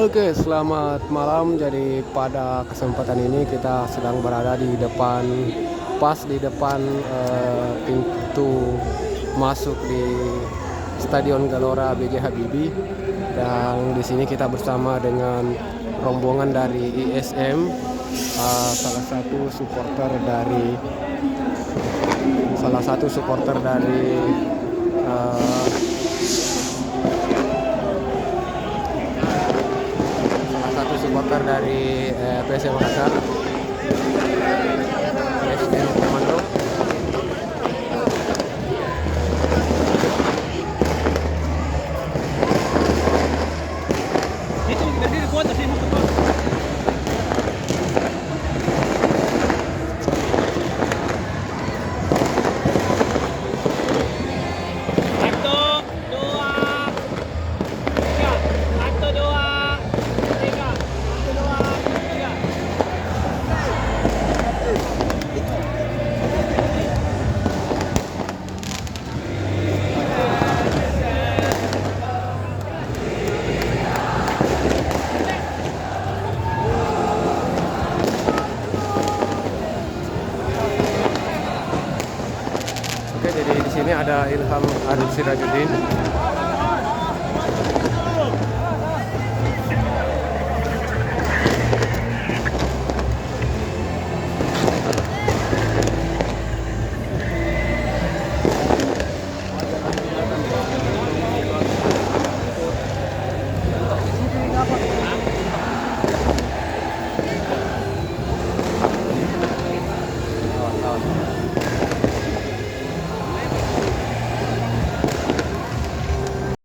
Oke, selamat malam. Jadi pada kesempatan ini kita sedang berada di depan, pas di depan pintu masuk di Stadion Gelora B.J. Habibie. Dan di sini kita bersama dengan rombongan dari ISM, salah satu supporter dari PSM Makassar, PSM Komando. Itu berdiri kuat sih Mustafa. Satu, dua, tiga. Satu, dua, tiga. Satu, dua, tiga. Oke, jadi di sini ada Ilham Arif Sirajuddin.